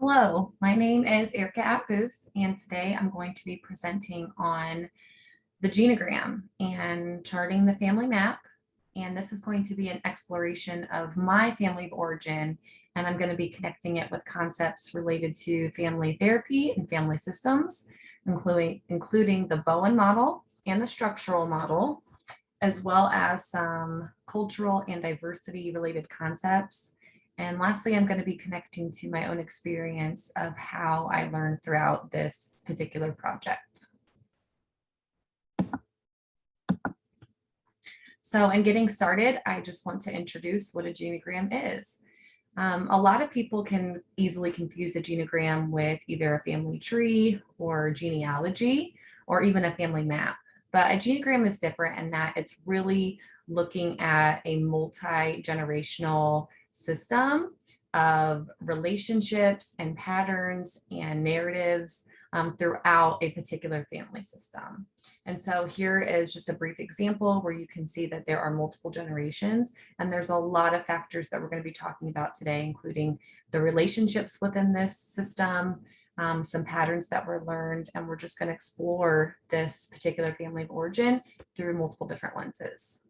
Hello, my name is Erica AppBooth, and today I'm going to be presenting on the genogram and charting the family map. And this is going to be an exploration of my family of origin, and I'm going to be connecting it with concepts related to family therapy and family systems, including the Bowen model and the structural model, as well as some cultural and diversity related concepts. And lastly, I'm going to be connecting to my own experience of how I learned throughout this particular project. So in getting started, I just want to introduce what a genogram is. A lot of people can easily confuse a genogram with either a family tree or genealogy or even a family map. But a genogram is different in that it's really looking at a multi-generational system of relationships and patterns and narratives throughout a particular family system. And so here is just a brief example where you can see that there are multiple generations, and there's a lot of factors that we're going to be talking about today, including the relationships within this system, some patterns that were learned, and we're just going to explore this particular family of origin through multiple different lenses.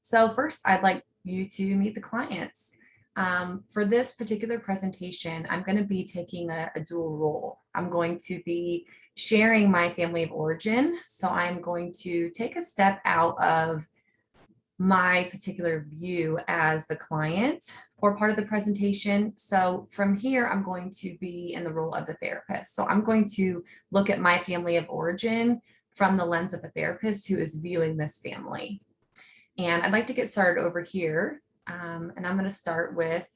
So first, I'd like you to meet the clients. For this particular presentation, I'm going to be taking a dual role. I'm going to be sharing my family of origin. So I'm going to take a step out of my particular view as the client for part of the presentation. So from here, I'm going to be in the role of the therapist. So I'm going to look at my family of origin from the lens of a therapist who is viewing this family. And I'd like to get started over here. And I'm going to start with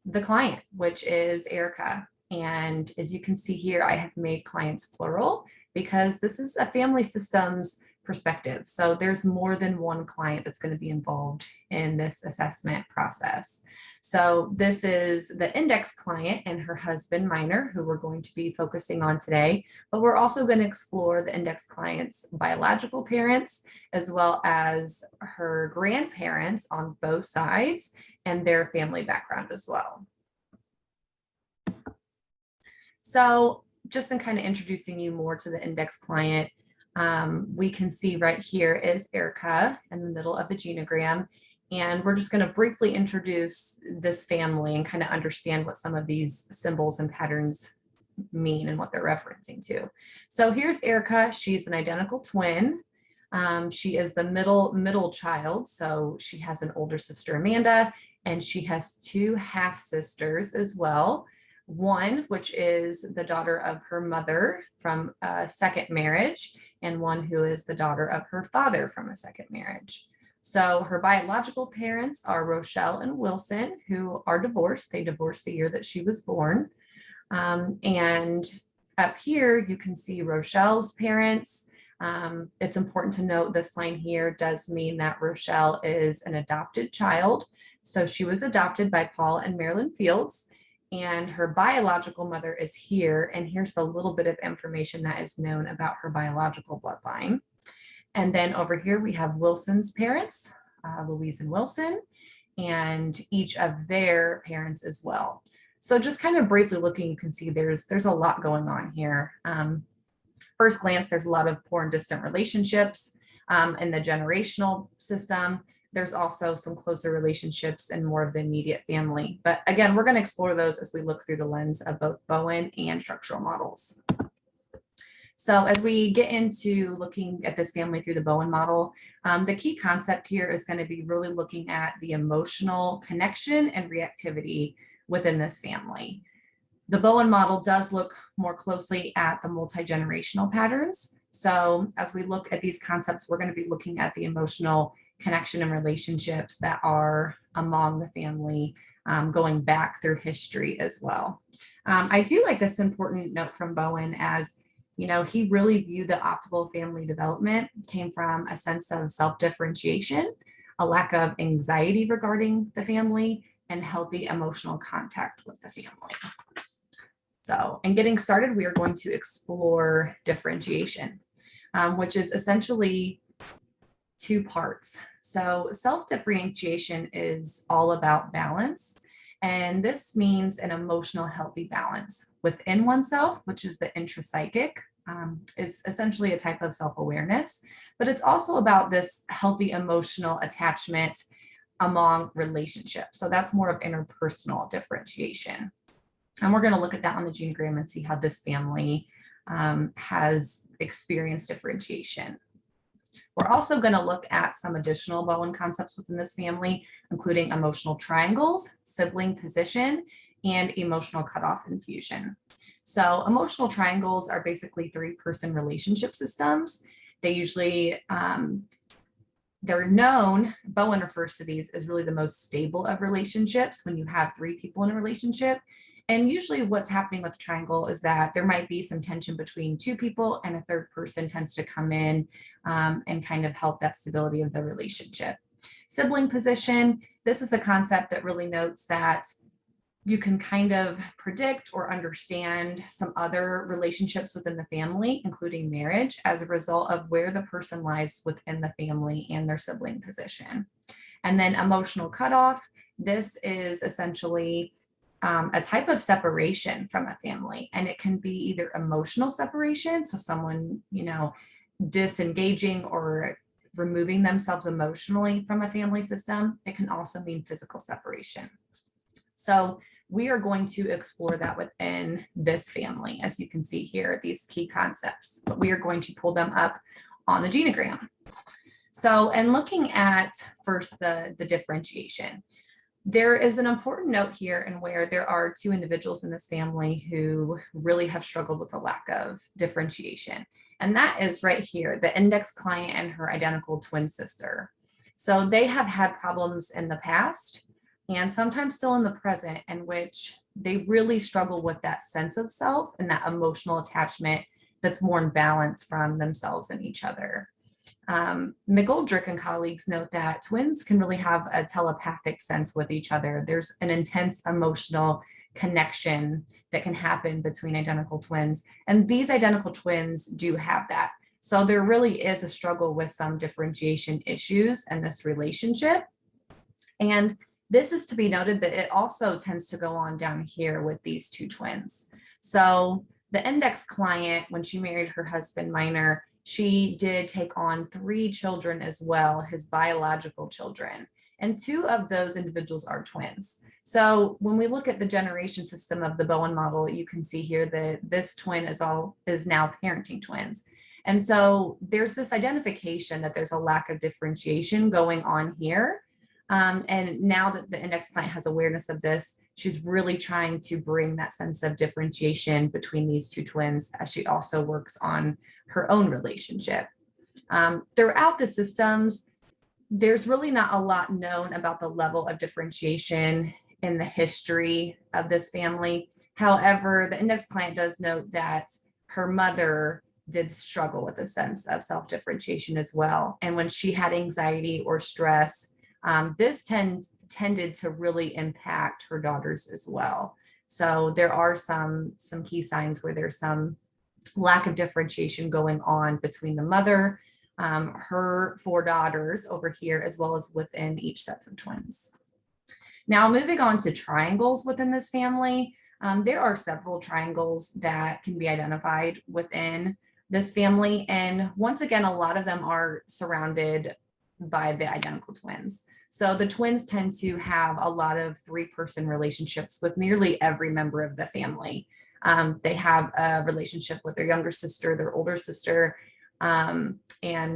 the client, which is Erica. And as you can see here, I have made clients plural because this is a family systems perspective. So there's more than one client that's going to be involved in this assessment process. So this is the index client and her husband, Minor, who we're going to be focusing on today. But we're also going to explore the index client's biological parents, as well as her grandparents on both sides and their family background as well. So just in kind of introducing you more to the index client, we can see right here is Erica in the middle of the genogram. And we're just going to briefly introduce this family and kind of understand what some of these symbols and patterns mean and what they're referencing to. So here's Erica. She's an identical twin. She is the middle child. So she has an older sister, Amanda, and she has two half sisters as well. One, which is the daughter of her mother from a second marriage, and one who is the daughter of her father from a second marriage. So her biological parents are Rochelle and Wilson, who are divorced. They divorced the year that she was born. And up here, you can see Rochelle's parents. It's important to note this line here does mean that Rochelle is an adopted child. So she was adopted by Paul and Marilyn Fields, and her biological mother is here. And here's the little bit of information that is known about her biological bloodline. And then over here, we have Wilson's parents, Louise and Wilson, and each of their parents as well. So just kind of briefly looking, you can see there's a lot going on here. First glance, there's a lot of poor and distant relationships in the generational system. There's also some closer relationships and more of the immediate family. But again, we're going to explore those as we look through the lens of both Bowen and structural models. So as we get into looking at this family through the Bowen model, the key concept here is going to be really looking at the emotional connection and reactivity within this family. The Bowen model does look more closely at the multi-generational patterns. So as we look at these concepts, we're going to be looking at the emotional connection and relationships that are among the family going back through history as well. I do like this important note from Bowen as, you know, he really viewed the optimal family development came from a sense of self-differentiation, a lack of anxiety regarding the family, and healthy emotional contact with the family. So, in getting started, we are going to explore differentiation, which is essentially two parts. So self-differentiation is all about balance. And this means an emotional healthy balance within oneself, which is the intrapsychic. It's essentially a type of self-awareness, but it's also about this healthy emotional attachment among relationships. So that's more of interpersonal differentiation. And we're going to look at that on the genogram and see how this family has experienced differentiation. We're also going to look at some additional Bowen concepts within this family, including emotional triangles, sibling position, and emotional cutoff and fusion. So emotional triangles are basically three-person relationship systems. They usually, they're known, Bowen refers to these as really the most stable of relationships when you have three people in a relationship. And usually what's happening with triangle is that there might be some tension between two people, and a third person tends to come in and kind of help that stability of the relationship. Sibling position, this is a concept that really notes that you can kind of predict or understand some other relationships within the family, including marriage, as a result of where the person lies within the family and their sibling position. And then emotional cutoff, this is essentially a type of separation from a family, and it can be either emotional separation, so someone, disengaging or removing themselves emotionally from a family system. It can also mean physical separation. So we are going to explore that within this family, as you can see here, these key concepts, but we are going to pull them up on the genogram. So, and looking at first the differentiation, there is an important note here in where there are two individuals in this family who really have struggled with a lack of differentiation. And that is right here, the index client and her identical twin sister. So they have had problems in the past and sometimes still in the present, in which they really struggle with that sense of self and that emotional attachment that's more in balance from themselves and each other. McGoldrick and colleagues note that twins can really have a telepathic sense with each other. There's an intense emotional connection that can happen between identical twins, and these identical twins do have that. So there really is a struggle with some differentiation issues in this relationship. And this is to be noted that it also tends to go on down here with these two twins. So the index client, when she married her husband Minor, she did take on 3 children as well, his biological children, and 2 of those individuals are twins. So when we look at the generation system of the Bowen model, you can see here that this twin is now parenting twins. And so there's this identification that there's a lack of differentiation going on here. And now that the index client has awareness of this, she's really trying to bring that sense of differentiation between these 2 twins as she also works on her own relationship. Throughout the systems, there's really not a lot known about the level of differentiation in the history of this family. However, the index client does note that her mother did struggle with a sense of self-differentiation as well. And when she had anxiety or stress, this tended to really impact her daughters as well. So there are some key signs where there's some lack of differentiation going on between the mother, her 4 daughters over here, as well as within each sets of twins. Now, moving on to triangles within this family, there are several triangles that can be identified within this family. And once again, a lot of them are surrounded by the identical twins. So the twins tend to have a lot of 3-person relationships with nearly every member of the family. They have a relationship with their younger sister, their older sister, and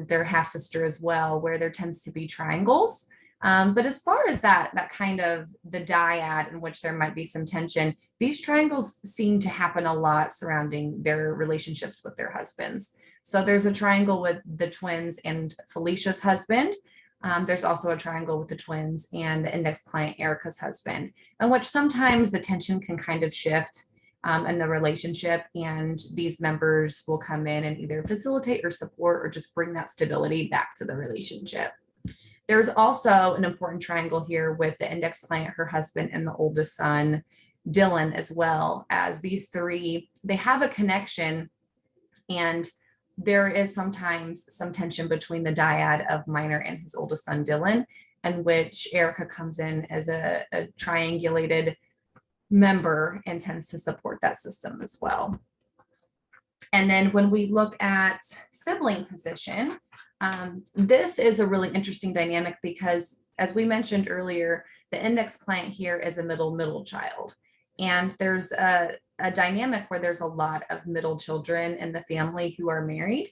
their half sister as well, where there tends to be triangles. But as far as that kind of the dyad in which there might be some tension, these triangles seem to happen a lot surrounding their relationships with their husbands. So there's a triangle with the twins and Felicia's husband. There's also a triangle with the twins and the index client Erica's husband, in which sometimes the tension can kind of shift in the relationship, and these members will come in and either facilitate or support or just bring that stability back to the relationship. There's also an important triangle here with the index client, her husband, and the oldest son, Dylan, as well, as these 3, they have a connection, and there is sometimes some tension between the dyad of Minor and his oldest son, Dylan, in which Erica comes in as a triangulated member and tends to support that system as well. And then when we look at sibling position, this is a really interesting dynamic because, as we mentioned earlier, the index client here is a middle child. And there's a dynamic where there's a lot of middle children in the family who are married.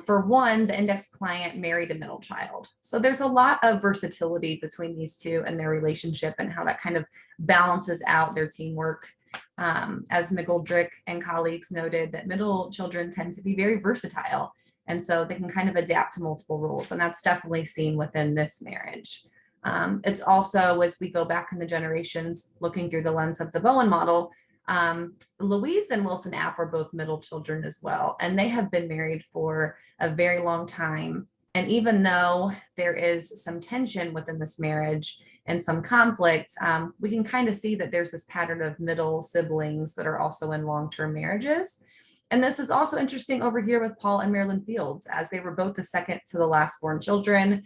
For one, the index client married a middle child. So there's a lot of versatility between these two and their relationship and how that kind of balances out their teamwork. As McGoldrick and colleagues noted, that middle children tend to be very versatile. And so they can kind of adapt to multiple roles. And that's definitely seen within this marriage. It's also, as we go back in the generations, looking through the lens of the Bowen model, Louise and Wilson App are both middle children as well. And they have been married for a very long time. And even though there is some tension within this marriage and some conflict, we can kind of see that there's this pattern of middle siblings that are also in long-term marriages. And this is also interesting over here with Paul and Marilyn Fields, as they were both the second to the last born children.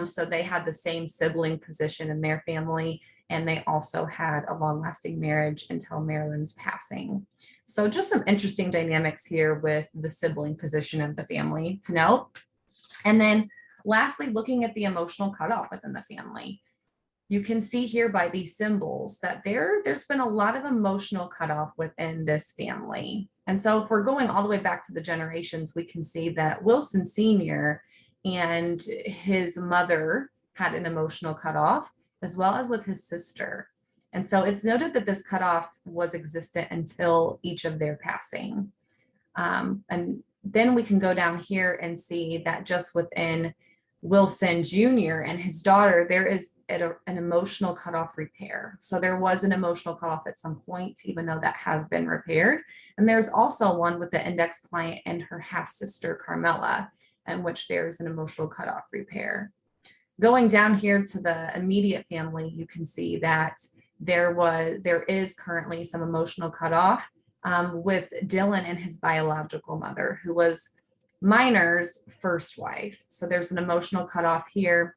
So they had the same sibling position in their family, and they also had a long-lasting marriage until Marilyn's passing. So just some interesting dynamics here with the sibling position of the family to note. And then lastly, looking at the emotional cutoff within the family. You can see here by these symbols that there's been a lot of emotional cutoff within this family. And so if we're going all the way back to the generations, we can see that Wilson Sr. and his mother had an emotional cutoff, as well as with his sister. And so it's noted that this cutoff was existent until each of their passing. And then we can go down here and see that just within Wilson Jr. and his daughter, there is an emotional cutoff repair. So there was an emotional cutoff at some point, even though that has been repaired. And there's also one with the index client and her half sister, Carmela, in which there's an emotional cutoff repair. Going down here to the immediate family, you can see that there is currently some emotional cutoff with Dylan and his biological mother, who was Minor's first wife. So there's an emotional cutoff here.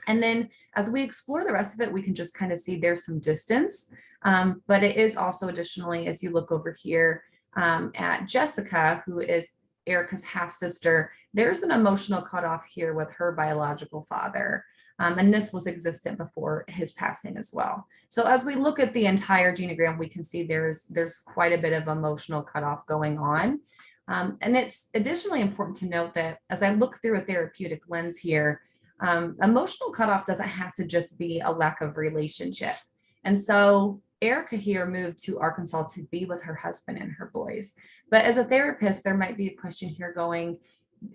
And then as we explore the rest of it, we can just kind of see there's some distance. But it is also additionally, as you look over here at Jessica, who is Erica's half sister, there's an emotional cutoff here with her biological father. And this was existent before his passing as well. So as we look at the entire genogram, we can see there's quite a bit of emotional cutoff going on. And it's additionally important to note that as I look through a therapeutic lens here, emotional cutoff doesn't have to just be a lack of relationship. And so Erica here moved to Arkansas to be with her husband and her boys. But as a therapist, there might be a question here going,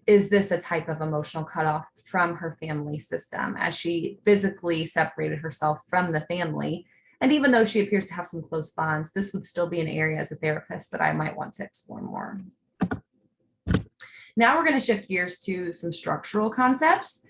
is this a type of emotional cutoff from her family system as she physically separated herself from the family? And even though she appears to have some close bonds, this would still be an area as a therapist that I might want to explore more. Now we're going to shift gears to some structural concepts.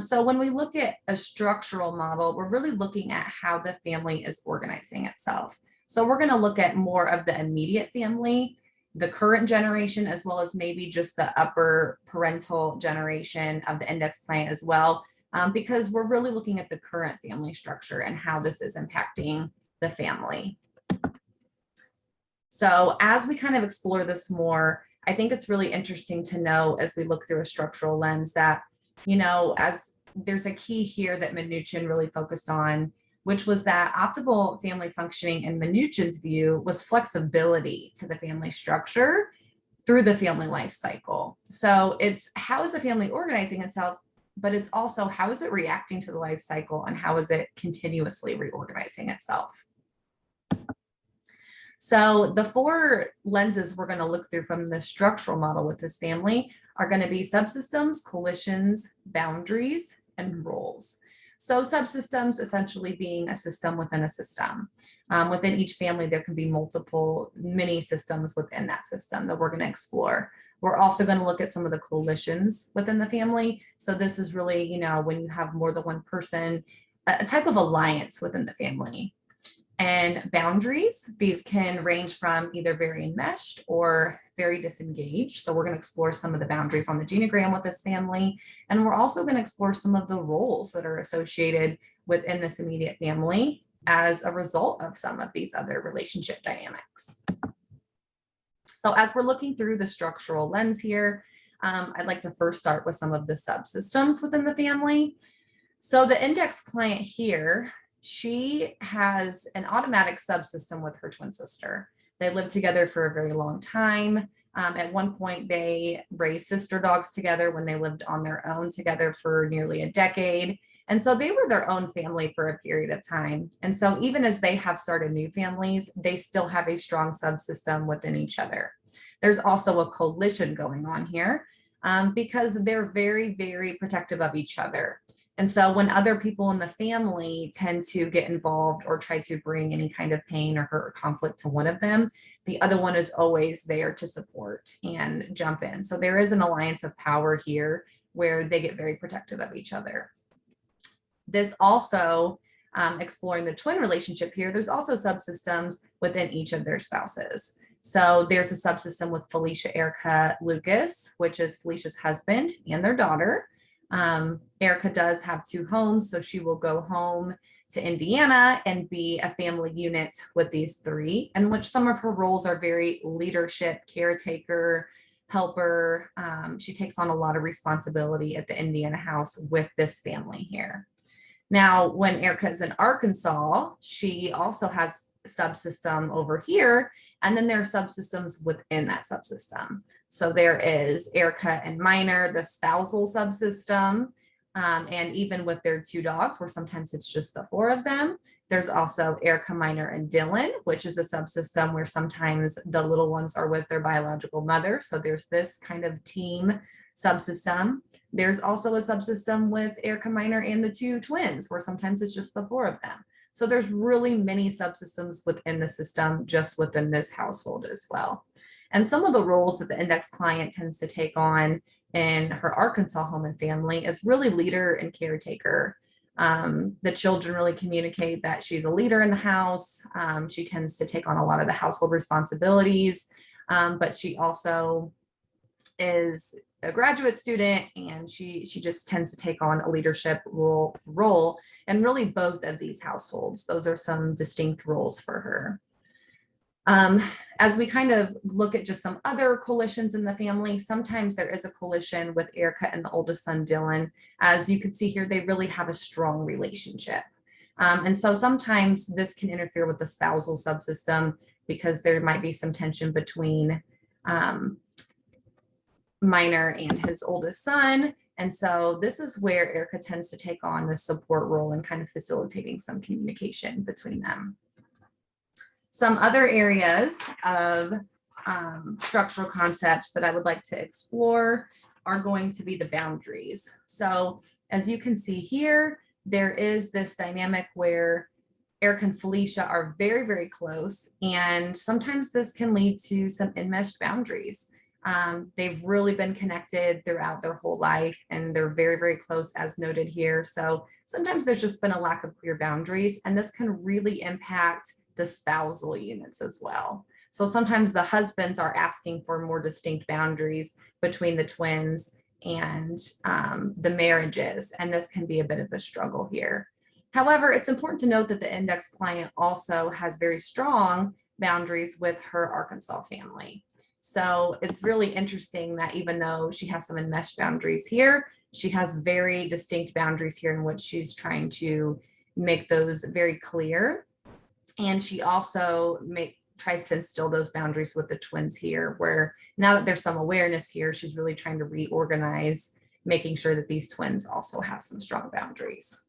So when we look at a structural model, we're really looking at how the family is organizing itself. So we're going to look at more of the immediate family, the current generation, as well as maybe just the upper parental generation of the index client as well, because we're really looking at the current family structure and how this is impacting the family. So as we kind of explore this more, I think it's really interesting to know as we look through a structural lens that, you know, as there's a key here that Minuchin really focused on, which was that optimal family functioning in Minuchin's view was flexibility to the family structure through the family life cycle. So it's how is the family organizing itself, but it's also how is it reacting to the life cycle and how is it continuously reorganizing itself. So the four lenses we're going to look through from the structural model with this family are going to be subsystems, coalitions, boundaries, and roles. So subsystems essentially being a system within a system. Within each family, there can be multiple mini systems within that system that we're going to explore. We're also going to look at some of the coalitions within the family. So this is really, you know, when you have more than one person, a type of alliance within the family. And boundaries, these can range from either very enmeshed or very disengaged. So we're going to explore some of the boundaries on the genogram with this family. And we're also going to explore some of the roles that are associated within this immediate family as a result of some of these other relationship dynamics. So as we're looking through the structural lens here, I'd like to first start with some of the subsystems within the family. So the index client here, she has an automatic subsystem with her twin sister. They lived together for a very long time. At one point, they raised sister dogs together when they lived on their own together for nearly a decade. And so they were their own family for a period of time. And so even as they have started new families, they still have a strong subsystem within each other. There's also a coalition going on here because they're very, very protective of each other. And so when other people in the family tend to get involved or try to bring any kind of pain or hurt or conflict to one of them, the other one is always there to support and jump in. So there is an alliance of power here where they get very protective of each other. This also, exploring the twin relationship here, there's also subsystems within each of their spouses. So there's a subsystem with Felicia, Erica, Lucas, which is Felicia's husband and their daughter. Erica does have 2 homes, so she will go home to Indiana and be a family unit with these 3, in which some of her roles are very leadership, caretaker, helper. She takes on a lot of responsibility at the Indiana house with this family here. Now, when Erica is in Arkansas, she also has a subsystem over here, and then there are subsystems within that subsystem. So there is Erica and Minor, the spousal subsystem, and even with their 2 dogs, where sometimes it's just the 4 of them. There's also Erica, Minor, and Dylan, which is a subsystem where sometimes the little ones are with their biological mother. So there's this kind of team subsystem. There's also a subsystem with Erica, Minor, and the 2 twins, where sometimes it's just the 4 of them. So there's really many subsystems within the system, just within this household as well. And some of the roles that the index client tends to take on in her Arkansas home and family is really leader and caretaker. The children really communicate that she's a leader in the house. She tends to take on a lot of the household responsibilities, but she also is a graduate student, and she just tends to take on a leadership role in really both of these households. Those are some distinct roles for her. As we kind of look at just some other coalitions in the family, sometimes there is a coalition with Erica and the oldest son, Dylan. As you can see here, they really have a strong relationship. And so sometimes this can interfere with the spousal subsystem because there might be some tension between Minor and his oldest son. And so this is where Erica tends to take on the support role and kind of facilitating some communication between them. Some other areas of structural concepts that I would like to explore are going to be the boundaries. So as you can see here, there is this dynamic where Erica and Felicia are very, very close, and sometimes this can lead to some enmeshed boundaries. They've really been connected throughout their whole life, and they're very, very close as noted here. So sometimes there's just been a lack of clear boundaries, and this can really impact the spousal units as well. So sometimes the husbands are asking for more distinct boundaries between the twins and the marriages, and this can be a bit of a struggle here. However, it's important to note that the index client also has very strong boundaries with her Arkansas family. So it's really interesting that even though she has some enmeshed boundaries here, she has very distinct boundaries here in which she's trying to make those very clear. And she also tries to instill those boundaries with the twins here, where now that there's some awareness here, she's really trying to reorganize, making sure that these twins also have some strong boundaries.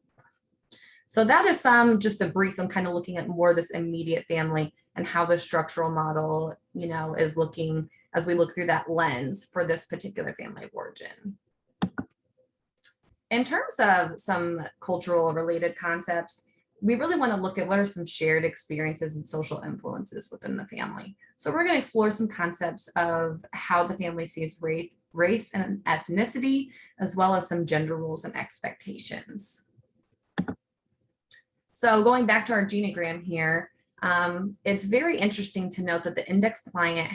So that is just a brief. I'm kind of looking at more of this immediate family and how the structural model, is looking as we look through that lens for this particular family of origin. In terms of some cultural related concepts, we really want to look at what are some shared experiences and social influences within the family. So we're going to explore some concepts of how the family sees race and ethnicity, as well as some gender roles and expectations. So going back to our genogram here, it's very interesting to note that the index client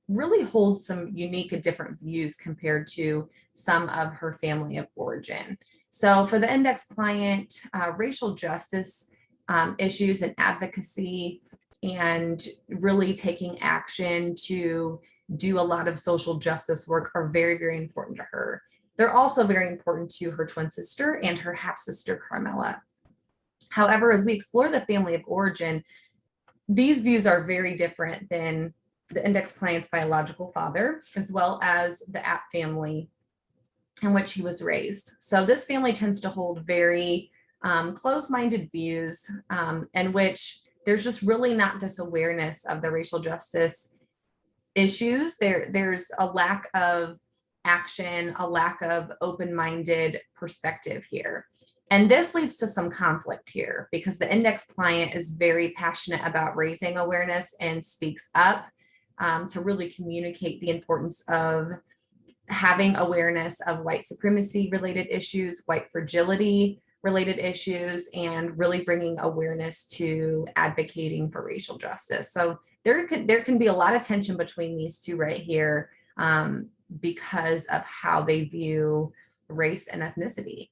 really holds some unique and different views compared to some of her family of origin. So for the index client, racial justice issues and advocacy and really taking action to do a lot of social justice work are very, very important to her. They're also very important to her twin sister and her half sister, Carmela. However, as we explore the family of origin, these views are very different than the index client's biological father, as well as the App family in which he was raised. So this family tends to hold very closed-minded views in which there's just really not this awareness of the racial justice issues. There's a lack of action, a lack of open-minded perspective here. And this leads to some conflict here because the index client is very passionate about raising awareness and speaks up to really communicate the importance of having awareness of white supremacy related issues, white fragility related issues, and really bringing awareness to advocating for racial justice. So there can be a lot of tension between these two right here because of how they view race and ethnicity.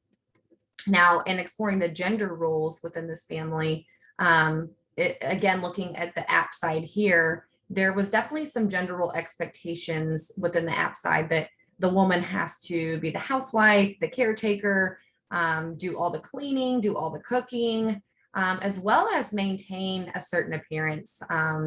Now, in exploring the gender roles within this family, again, looking at the App side here, there was definitely some gender role expectations within the App side that the woman has to be the housewife, the caretaker, do all the cleaning, do all the cooking, as well as maintain a certain appearance.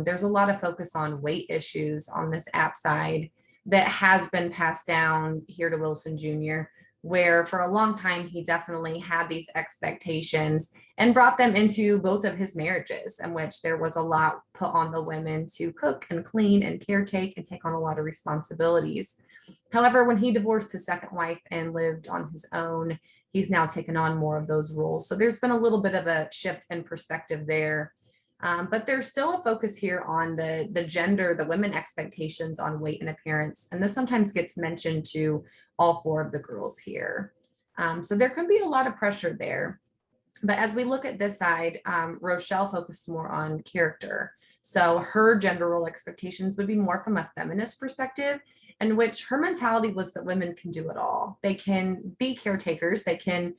There's a lot of focus on weight issues on this App side that has been passed down here to Wilson Jr., where for a long time he definitely had these expectations and brought them into both of his marriages, in which there was a lot put on the women to cook and clean and caretake and take on a lot of responsibilities. However, when he divorced his second wife and lived on his own, he's now taken on more of those roles. So there's been a little bit of a shift in perspective there. But there's still a focus here on the gender, the women expectations on weight and appearance. And this sometimes gets mentioned to all four of the girls here. So there can be a lot of pressure there. But as we look at this side, Rochelle focused more on character. So her gender role expectations would be more from a feminist perspective, in which her mentality was that women can do it all. They can be caretakers, they can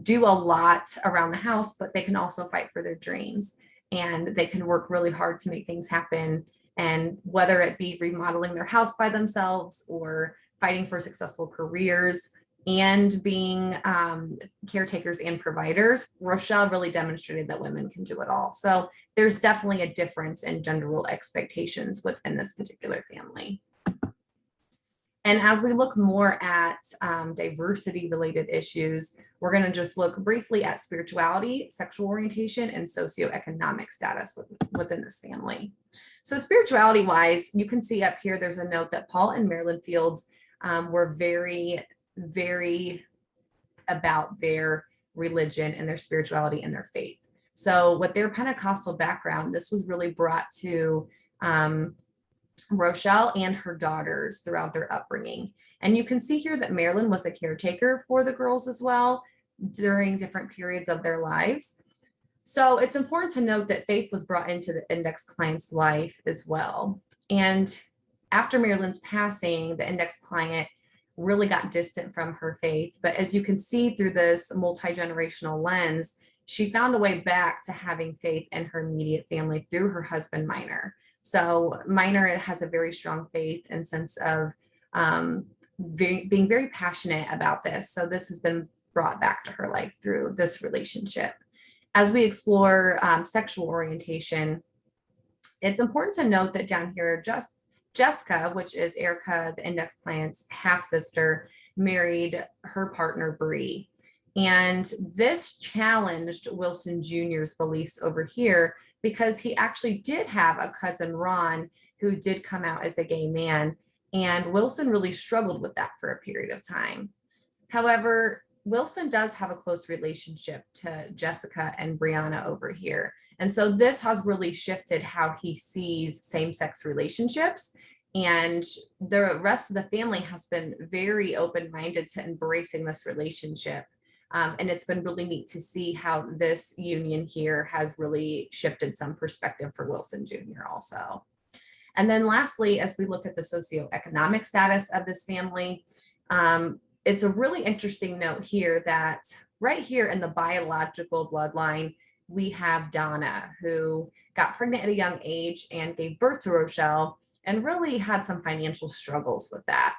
do a lot around the house, but they can also fight for their dreams. And they can work really hard to make things happen. And whether it be remodeling their house by themselves or fighting for successful careers and being caretakers and providers, Rochelle really demonstrated that women can do it all. So there's definitely a difference in gender role expectations within this particular family. And as we look more at diversity related issues, we're going to just look briefly at spirituality, sexual orientation, and socioeconomic status within this family. So spirituality wise, you can see up here, there's a note that Paul and Marilyn Fields were very, very about their religion and their spirituality and their faith. So with their Pentecostal background, this was really brought to Rochelle and her daughters throughout their upbringing. And you can see here that Marilyn was a caretaker for the girls as well during different periods of their lives. So it's important to note that faith was brought into the index client's life as well. And after Marilyn's passing, the index client really got distant from her faith. But as you can see through this multi-generational lens, she found a way back to having faith in her immediate family through her husband, Minor. So Minor has a very strong faith and sense of being very passionate about this. So this has been brought back to her life through this relationship. As we explore sexual orientation, it's important to note that down here, Jessica, which is Erica, the index client's half sister, married her partner, Bree. And this challenged Wilson Jr.'s beliefs over here because he actually did have a cousin, Ron, who did come out as a gay man. And Wilson really struggled with that for a period of time. However, Wilson does have a close relationship to Jessica and Brianna over here. And so this has really shifted how he sees same-sex relationships. And the rest of the family has been very open-minded to embracing this relationship. And it's been really neat to see how this union here has really shifted some perspective for Wilson Jr. also. And then lastly, as we look at the socioeconomic status of this family, it's a really interesting note here that right here in the biological bloodline, we have Donna, who got pregnant at a young age and gave birth to Rochelle and really had some financial struggles with that.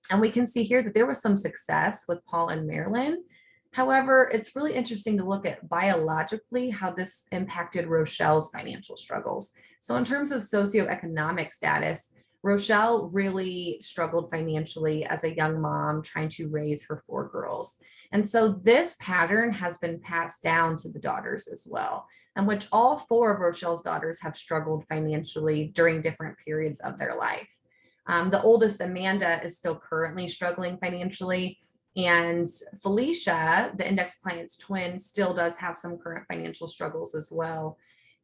And we can see here that there was some success with Paul and Marilyn. However, it's really interesting to look at biologically how this impacted Rochelle's financial struggles. So in terms of socioeconomic status, Rochelle really struggled financially as a young mom trying to raise her 4 girls. And so this pattern has been passed down to the daughters as well, in which all 4 of Rochelle's daughters have struggled financially during different periods of their life. The oldest, Amanda, is still currently struggling financially. And Felicia, the index client's twin, still does have some current financial struggles as well.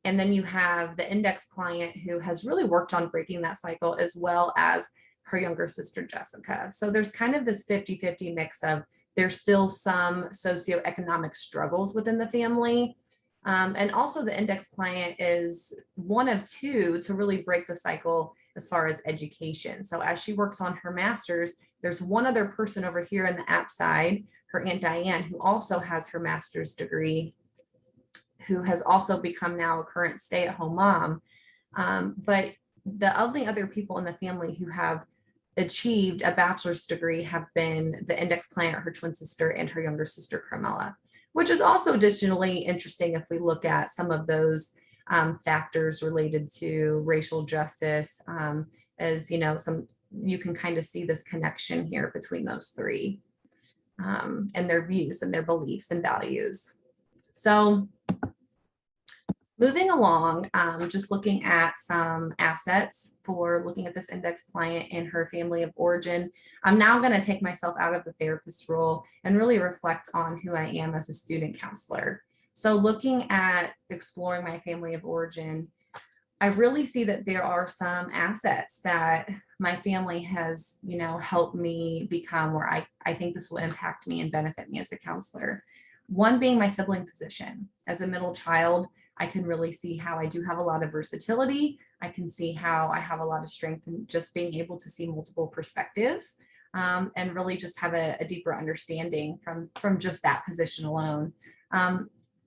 And then you have the index client who has really worked on breaking that cycle, as well as her younger sister, Jessica. So there's kind of this 50-50 mix of there's still some socioeconomic struggles within the family. And also the index client is one of 2 to really break the cycle as far as education. So as she works on her master's, there's one other person over here in the app side, her Aunt Diane, who also has her master's degree, who has also become now a current stay-at-home mom. But the only other people in the family who have achieved a bachelor's degree have been the index client, her twin sister, and her younger sister, Carmela, which is also additionally interesting if we look at some of those factors related to racial justice, as you can kind of see this connection here between those 3 and their views and their beliefs and values. So moving along, just looking at some assets for looking at this index client and her family of origin, I'm now going to take myself out of the therapist role and really reflect on who I am as a student counselor. So looking at exploring my family of origin, I really see that there are some assets that my family has, helped me become where I think this will impact me and benefit me as a counselor. One being my sibling position. As a middle child, I can really see how I do have a lot of versatility. I can see how I have a lot of strength in just being able to see multiple perspectives, and really just have a deeper understanding from just that position alone.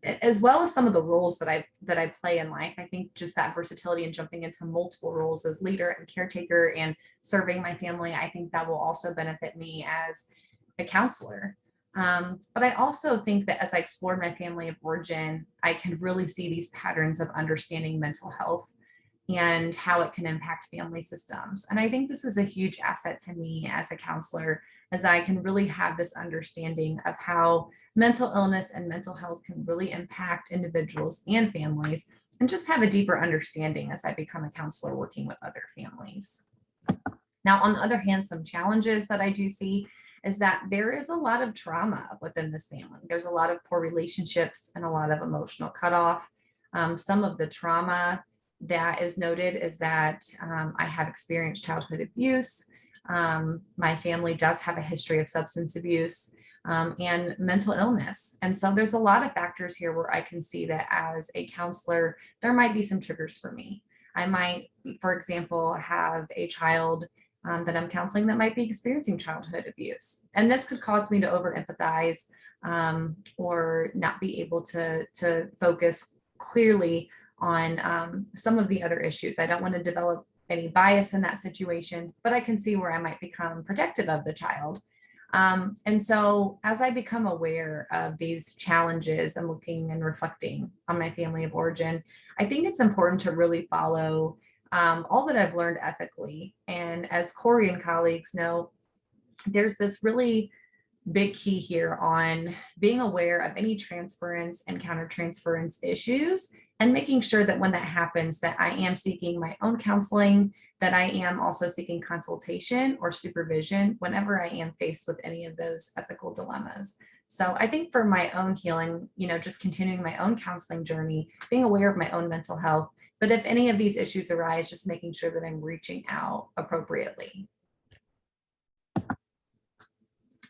As well as some of the roles that I play in life. I think just that versatility and jumping into multiple roles as leader and caretaker and serving my family, I think that will also benefit me as a counselor. But I also think that as I explored my family of origin, I can really see these patterns of understanding mental health and how it can impact family systems. And I think this is a huge asset to me as a counselor, as I can really have this understanding of how mental illness and mental health can really impact individuals and families, and just have a deeper understanding as I become a counselor working with other families. Now, on the other hand, some challenges that I do see is that there is a lot of trauma within this family. There's a lot of poor relationships and a lot of emotional cutoff. Some of the trauma that is noted is that I have experienced childhood abuse. My family does have a history of substance abuse and mental illness. And so there's a lot of factors here where I can see that as a counselor, there might be some triggers for me. I might, for example, have a child that I'm counseling that might be experiencing childhood abuse. And this could cause me to over empathize or not be able to focus clearly on some of the other issues. I don't want to develop any bias in that situation, but I can see where I might become protective of the child. And so as I become aware of these challenges and looking and reflecting on my family of origin, I think it's important to really follow all that I've learned ethically. And as Corey and colleagues know, there's this really big key here on being aware of any transference and countertransference issues, and making sure that when that happens, that I am seeking my own counseling, that I am also seeking consultation or supervision whenever I am faced with any of those ethical dilemmas. So I think for my own healing, just continuing my own counseling journey, being aware of my own mental health, but if any of these issues arise, just making sure that I'm reaching out appropriately.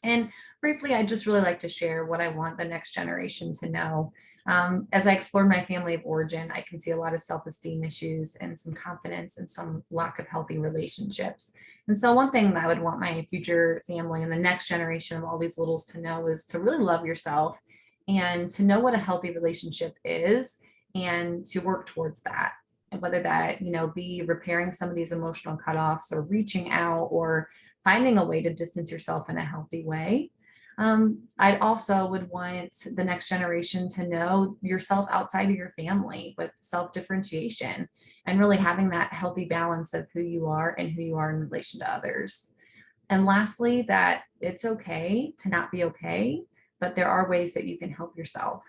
And briefly, I'd just really like to share what I want the next generation to know. As I explore my family of origin, I can see a lot of self-esteem issues and some confidence and some lack of healthy relationships. And so one thing that I would want my future family and the next generation of all these littles to know is to really love yourself and to know what a healthy relationship is and to work towards that. And whether that, be repairing some of these emotional cutoffs or reaching out or finding a way to distance yourself in a healthy way. I'd also would want the next generation to know yourself outside of your family with self-differentiation and really having that healthy balance of who you are and who you are in relation to others. And lastly, that it's okay to not be okay, but there are ways that you can help yourself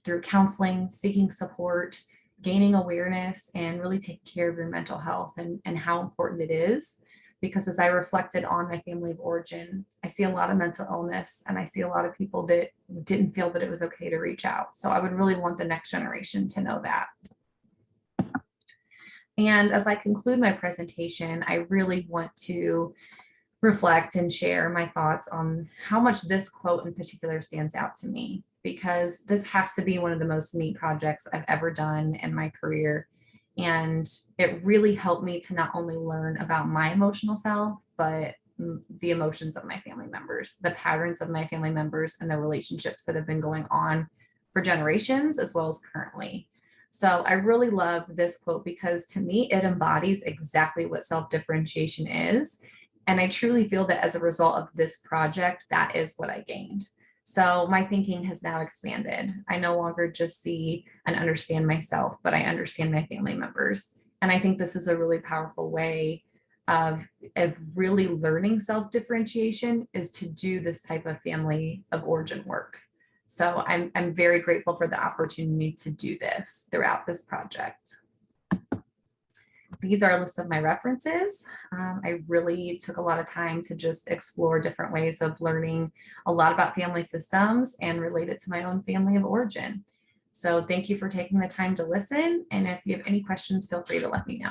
through counseling, seeking support, gaining awareness, and really taking care of your mental health and how important it is. Because as I reflected on my family of origin, I see a lot of mental illness and I see a lot of people that didn't feel that it was okay to reach out. So I would really want the next generation to know that. And as I conclude my presentation, I really want to reflect and share my thoughts on how much this quote in particular stands out to me, because this has to be one of the most neat projects I've ever done in my career. And it really helped me to not only learn about my emotional self, but the emotions of my family members, the patterns of my family members, and the relationships that have been going on for generations as well as currently. So I really love this quote because to me, it embodies exactly what self-differentiation is. And I truly feel that as a result of this project, that is what I gained. So my thinking has now expanded. I no longer just see and understand myself, but I understand my family members. And I think this is a really powerful way of really learning self-differentiation is to do this type of family of origin work. So I'm very grateful for the opportunity to do this throughout this project. These are a list of my references. I really took a lot of time to just explore different ways of learning a lot about family systems and relate it to my own family of origin. So thank you for taking the time to listen. And if you have any questions, feel free to let me know.